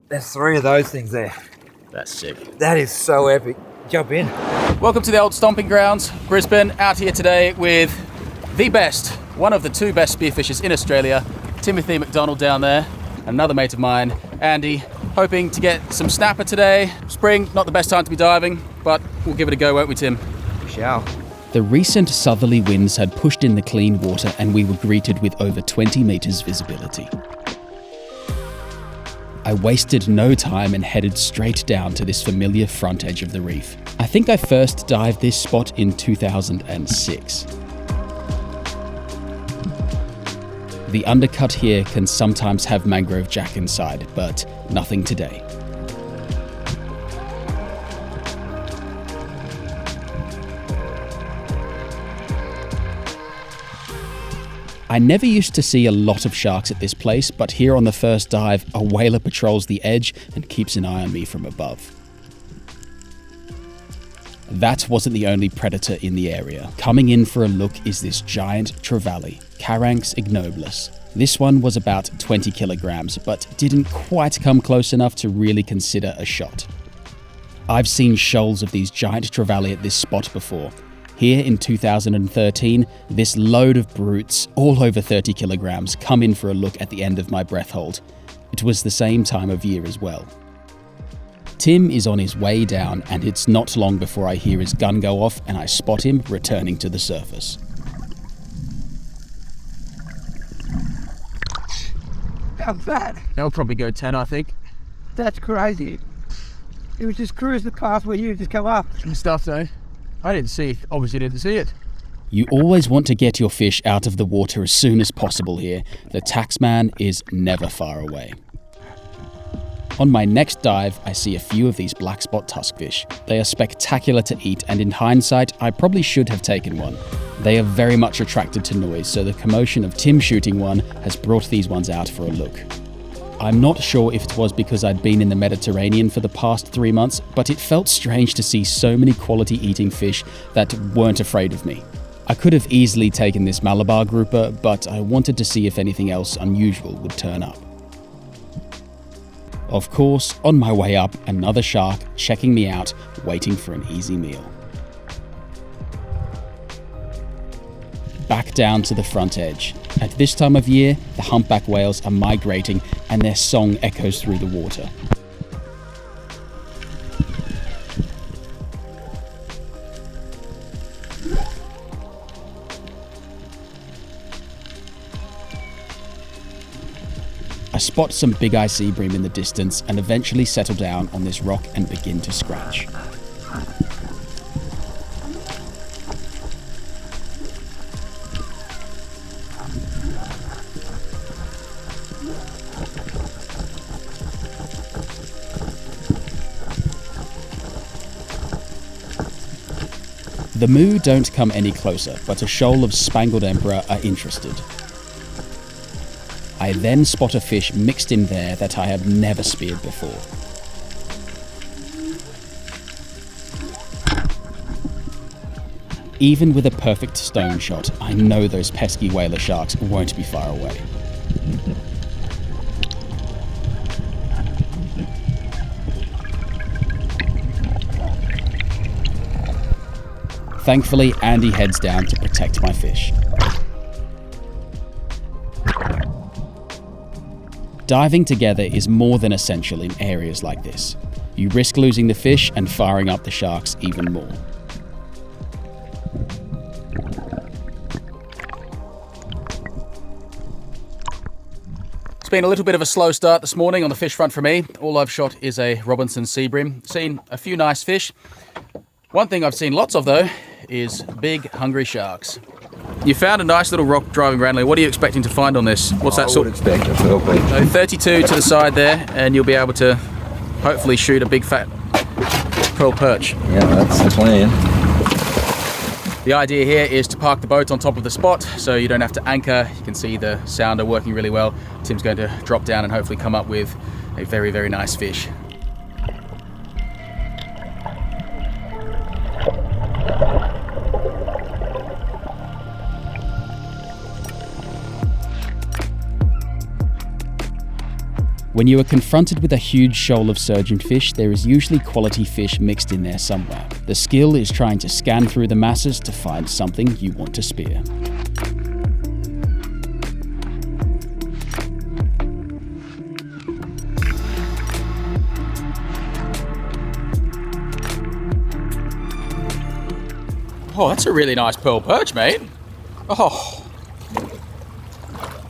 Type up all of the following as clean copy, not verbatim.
There's 3 of those things there. That's sick. That is so epic. Jump in. Welcome to the old stomping grounds, Brisbane. Out here today with the best, one of the 2 best spearfishers in Australia, Timothy McDonald down there, another mate of mine, Andy, hoping to get some snapper today. Spring, not the best time to be diving, but we'll give it a go, won't we, Tim? We shall. The recent southerly winds had pushed in the clean water and we were greeted with over 20 metres visibility. I wasted no time and headed straight down to this familiar front edge of the reef. I think I first dived this spot in 2006. The undercut here can sometimes have mangrove jack inside, but nothing today. I never used to see a lot of sharks at this place, but here on the first dive, a whaler patrols the edge and keeps an eye on me from above. That wasn't the only predator in the area. Coming in for a look is this giant trevally, Caranx ignobilis. This one was about 20 kilograms, but didn't quite come close enough to really consider a shot. I've seen shoals of these giant trevally at this spot before. Here in 2013, this load of brutes, all over 30 kilograms, come in for a look at the end of my breath hold. It was the same time of year as well. Tim is on his way down, and it's not long before I hear his gun go off and I spot him returning to the surface. How's that? They'll probably go 10, I think. That's crazy. It was just cruising past where you just come up. Some stuff though. I didn't see it. You always want to get your fish out of the water as soon as possible here. The taxman is never far away. On my next dive, I see a few of these black spot tusk fish. They are spectacular to eat, and in hindsight, I probably should have taken one. They are very much attracted to noise, so the commotion of Tim shooting one has brought these ones out for a look. I'm not sure if it was because I'd been in the Mediterranean for the past 3 months, but it felt strange to see so many quality eating fish that weren't afraid of me. I could have easily taken this Malabar grouper, but I wanted to see if anything else unusual would turn up. Of course, on my way up, another shark checking me out, waiting for an easy meal. Back down to the front edge. At this time of year, the humpback whales are migrating and their song echoes through the water. I spot some big eye sea bream in the distance and eventually settle down on this rock and begin to scratch. The moo don't come any closer, but a shoal of spangled emperor are interested. I then spot a fish mixed in there that I have never speared before. Even with a perfect stone shot, I know those pesky whaler sharks won't be far away. Thankfully, Andy heads down to protect my fish. Diving together is more than essential in areas like this. You risk losing the fish and firing up the sharks even more. It's been a little bit of a slow start this morning on the fish front for me. All I've shot is a Robinson sea bream. Seen a few nice fish. One thing I've seen lots of though is big hungry sharks. You found a nice little rock driving randomly. What are you expecting to find on this? What's that sort? I would expect a pearl beach. So 32 to the side there, and you'll be able to hopefully shoot a big fat pearl perch. Yeah, that's the plan. The idea here is to park the boat on top of the spot so you don't have to anchor. You can see the sounder working really well. Tim's going to drop down and hopefully come up with a very, very nice fish. When you are confronted with a huge shoal of surgeonfish, there is usually quality fish mixed in there somewhere. The skill is trying to scan through the masses to find something you want to spear. Oh, that's a really nice pearl perch, mate. Oh,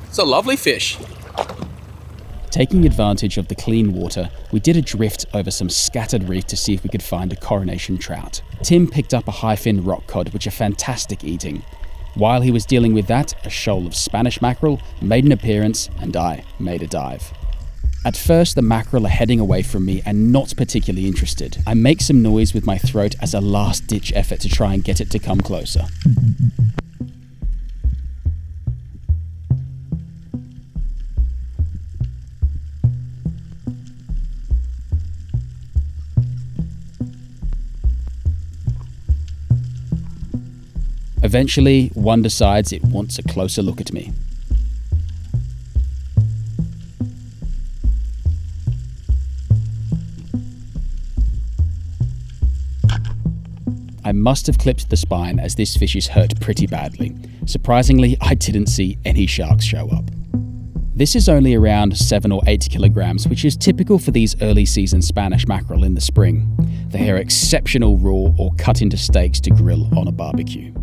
it's a lovely fish. Taking advantage of the clean water, we did a drift over some scattered reef to see if we could find a coronation trout. Tim picked up a high-fin rock cod, which are fantastic eating. While he was dealing with that, a shoal of Spanish mackerel made an appearance and I made a dive. At first, the mackerel are heading away from me and not particularly interested. I make some noise with my throat as a last-ditch effort to try and get it to come closer. Eventually, one decides it wants a closer look at me. I must have clipped the spine as this fish is hurt pretty badly. Surprisingly, I didn't see any sharks show up. This is only around 7 or 8 kilograms, which is typical for these early season Spanish mackerel in the spring. They are exceptional raw or cut into steaks to grill on a barbecue.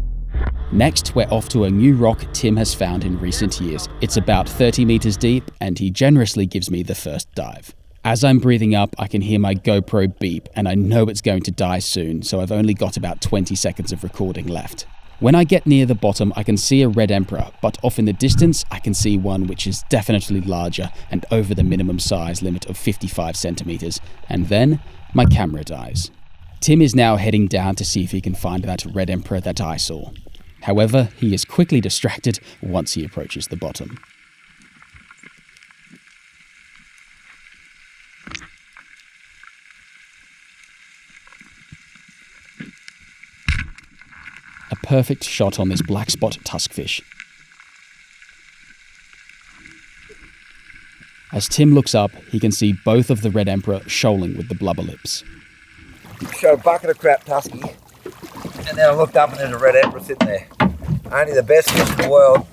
Next, we're off to a new rock Tim has found in recent years. It's about 30 meters deep and he generously gives me the first dive. As I'm breathing up, I can hear my GoPro beep and I know it's going to die soon, so I've only got about 20 seconds of recording left. When I get near the bottom, I can see a red emperor, but off in the distance, I can see one which is definitely larger and over the minimum size limit of 55 centimeters, and then my camera dies. Tim is now heading down to see if he can find that red emperor that I saw. However, he is quickly distracted once he approaches the bottom. A perfect shot on this black spot tusk fish. As Tim looks up, he can see both of the red emperor shoaling with the blubber lips. Shot a bucket of crap tusky, and then I looked up and there's a red emperor sitting there. Only the best fish in the world,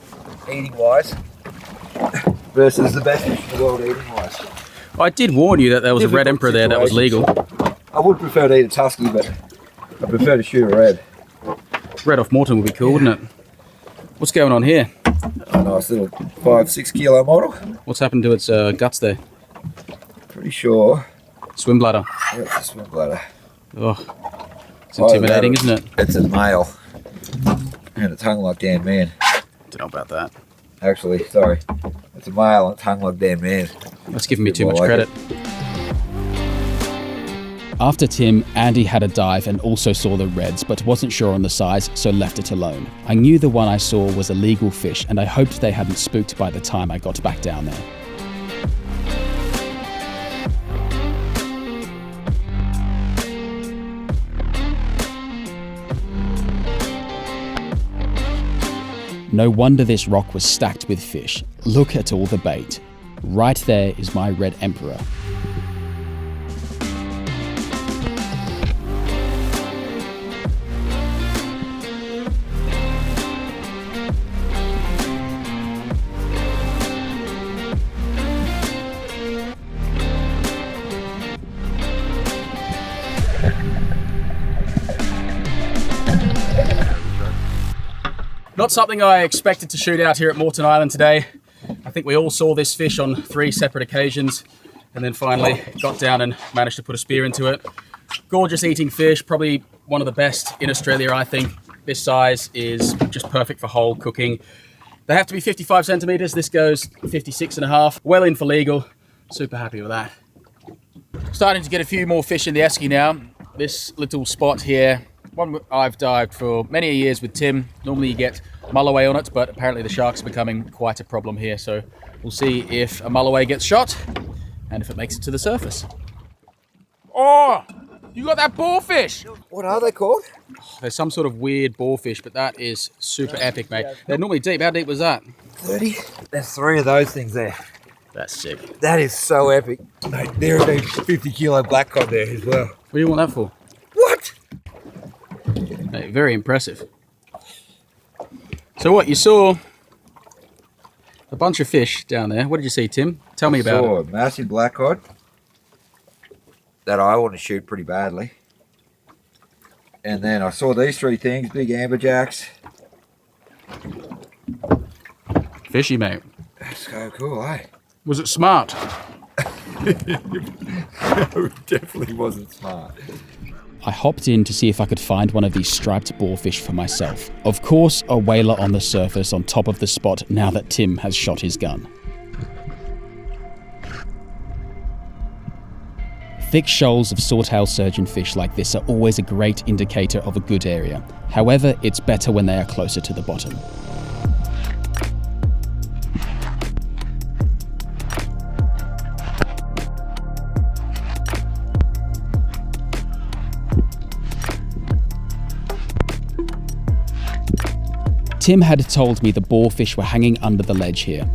eating wise, versus the best fish in the world, eating wise. I did warn you that there was a red emperor there that was legal. I would prefer to eat a tusky, but I prefer to shoot a red. Red off Morton would be cool, wouldn't it? What's going on here? A nice little 5-6 kilo model. What's happened to its guts there? Pretty sure. Swim bladder. That's a swim bladder. Oh, it's intimidating, isn't it? It's a male. And a tongue like Dan Man. Don't know about that. Actually, sorry. It's a male and a tongue like Dan Man. That's giving me too much credit. After Tim, Andy had a dive and also saw the reds, but wasn't sure on the size, so left it alone. I knew the one I saw was a legal fish, and I hoped they hadn't spooked by the time I got back down there. No wonder this rock was stacked with fish. Look at all the bait. Right there is my red emperor. Not something I expected to shoot out here at Moreton Island today. I think we all saw this fish on 3 separate occasions and then finally got down and managed to put a spear into it. Gorgeous eating fish, probably one of the best in Australia, I think. This size is just perfect for whole cooking. They have to be 55 centimeters. This goes 56.5. Well in for legal. Super happy with that. Starting to get a few more fish in the esky now. This little spot here, one I've dived for many years with Tim. Normally you get mulloway on it, but apparently the sharks are becoming quite a problem here. So we'll see if a mulloway gets shot and if it makes it to the surface. Oh, you got that boarfish. What are they called? There's some sort of weird boarfish, but that is super epic, mate. They're normally deep. How deep was that? 30. There's 3 of those things there. That's sick. That is so epic. Mate, there is a 50 kilo black cod there as well. What do you want that for? What? Mate, very impressive. So what, you saw a bunch of fish down there. What did you see, Tim? Tell me about Saw it. a massive black cod that I want to shoot pretty badly. And then I saw these three things, big amberjacks. Fishy, mate. That's so cool, eh? Was it smart? It definitely wasn't smart. I hopped in to see if I could find one of these striped boarfish for myself. Of course, a whaler on the surface on top of the spot now that Tim has shot his gun. Thick shoals of swordtail surgeonfish like this are always a great indicator of a good area. However, it's better when they are closer to the bottom. Tim had told me the boarfish were hanging under the ledge here.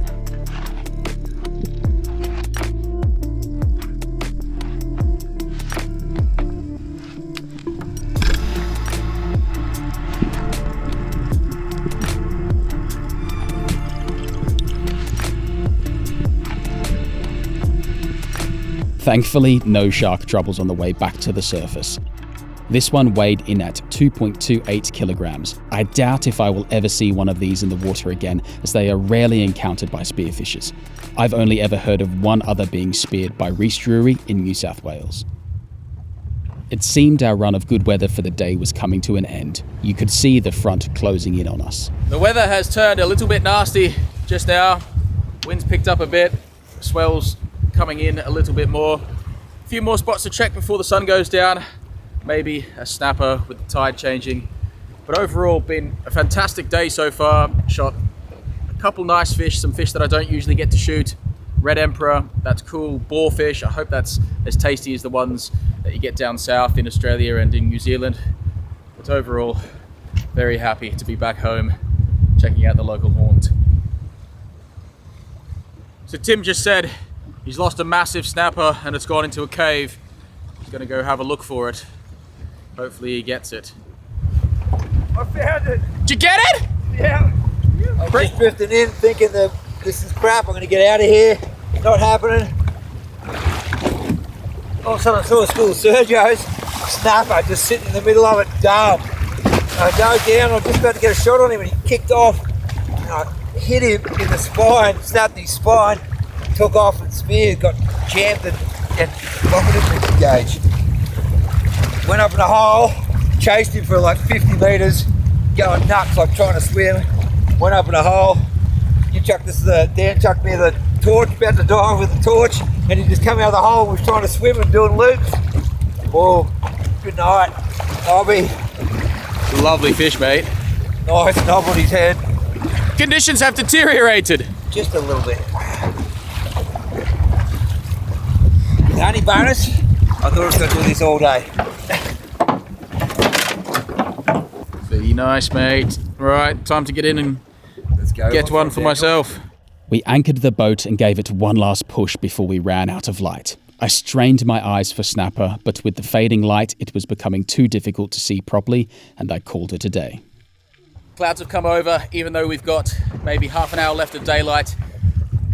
Thankfully, no shark troubles on the way back to the surface. This one weighed in at 2.28 kilograms. I doubt if I will ever see one of these in the water again, as they are rarely encountered by spearfishers. I've only ever heard of one other being speared by Reese Drury in New South Wales. It seemed our run of good weather for the day was coming to an end. You could see the front closing in on us. The weather has turned a little bit nasty just now. Wind's picked up a bit. Swells coming in a little bit more. A few more spots to check before the sun goes down. Maybe a snapper with the tide changing. But overall, been a fantastic day so far. Shot a couple nice fish, some fish that I don't usually get to shoot. Red Emperor, that's cool. Boarfish, I hope that's as tasty as the ones that you get down south in Australia and in New Zealand. But overall, very happy to be back home, checking out the local haunt. So Tim just said he's lost a massive snapper and it's gone into a cave. He's gonna go have a look for it. Hopefully he gets it. I found it! Did you get it? Yeah! I'm just drifting in thinking that this is crap, I'm gonna get out of here. Not happening. All of a sudden I saw a school of Sergio's snapper just sitting in the middle of it, dumb. I dove down, I was just about to get a shot on him and he kicked off. And I hit him in the spine, snapped his spine, took off and speared, got jammed and rocketed into the gauge. Went up in a hole, chased him for like 50 metres, going nuts like trying to swim. Went up in a hole. Dan chucked me the torch, about to dive with the torch, and he just come out of the hole and was trying to swim and doing loops. Oh, good night, Bobby. Lovely fish, mate. Nice knob on his head. Conditions have deteriorated. Just a little bit. The only bonus, I thought I was going to do this all day. Very nice, mate. Right, time to get in and Let's go. get one for myself. We anchored the boat and gave it one last push before we ran out of light. I strained my eyes for snapper, but with the fading light, it was becoming too difficult to see properly, and I called it a day. Clouds have come over, even though we've got maybe half an hour left of daylight.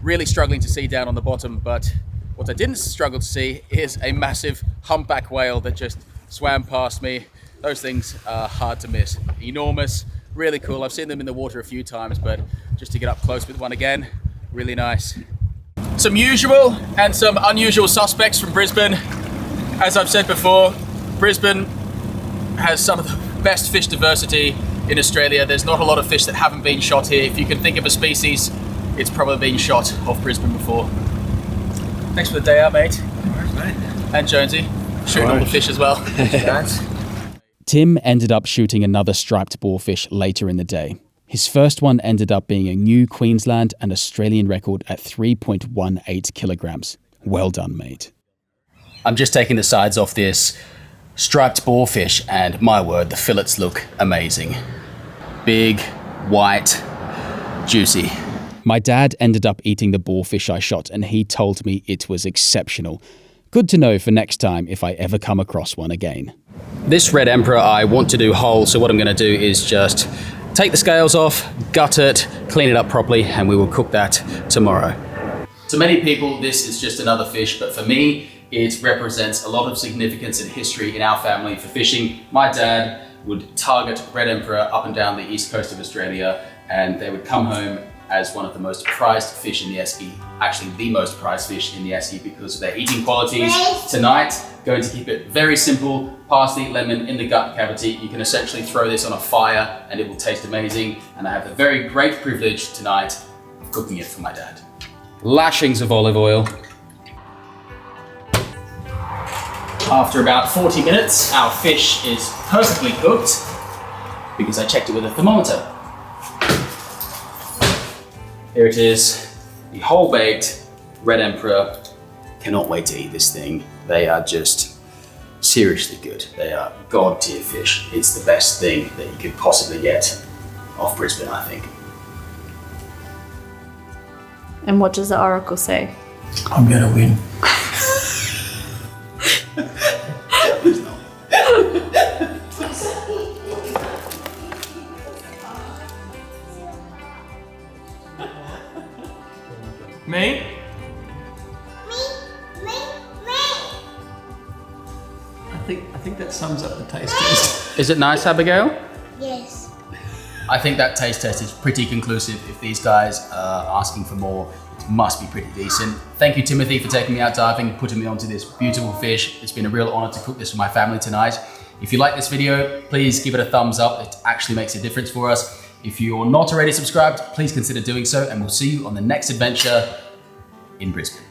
Really struggling to see down on the bottom, but what I didn't struggle to see is a massive humpback whale that just swam past me. Those things are hard to miss. Enormous, really cool. I've seen them in the water a few times, but just to get up close with one again, really nice. Some usual and some unusual suspects from Brisbane. As I've said before, Brisbane has some of the best fish diversity in Australia. There's not a lot of fish that haven't been shot here. If you can think of a species, it's probably been shot off Brisbane before. Thanks for the day out, mate. Thanks, mate. And Jonesy, shooting all the fish as well. Thanks. Tim ended up shooting another striped boarfish later in the day. His first one ended up being a new Queensland and Australian record at 3.18 kilograms. Well done, mate. I'm just taking the sides off this striped boarfish, and my word, the fillets look amazing. Big, white, juicy. My dad ended up eating the boarfish I shot, and he told me it was exceptional. Good to know for next time if I ever come across one again. This red emperor I want to do whole, so what I'm going to do is just take the scales off, gut it, clean it up properly, and we will cook that tomorrow. To many people, this is just another fish, but for me, it represents a lot of significance and history in our family for fishing. My dad would target red emperor up and down the east coast of Australia, and they would come home as one of the most prized fish in the esky, actually the most prized fish in the esky because of their eating qualities. Tonight, going to keep it very simple, parsley, lemon in the gut cavity. You can essentially throw this on a fire and it will taste amazing. And I have the very great privilege tonight of cooking it for my dad. Lashings of olive oil. After about 40 minutes, our fish is perfectly cooked because I checked it with a thermometer. Here it is, the whole baked red emperor. Cannot wait to eat this thing. They are just seriously good. They are god tier fish. It's the best thing that you could possibly get off Brisbane, I think. And what does the oracle say? I'm gonna win. Me? I think that sums up the taste test. Is it nice, Abigail? Yes. I think that taste test is pretty conclusive. If these guys are asking for more, it must be pretty decent. Thank you, Timothy, for taking me out diving, putting me onto this beautiful fish. It's been a real honor to cook this for my family tonight. If you like this video, please give it a thumbs up. It actually makes a difference for us. If you're not already subscribed, please consider doing so, and we'll see you on the next adventure in Brisbane.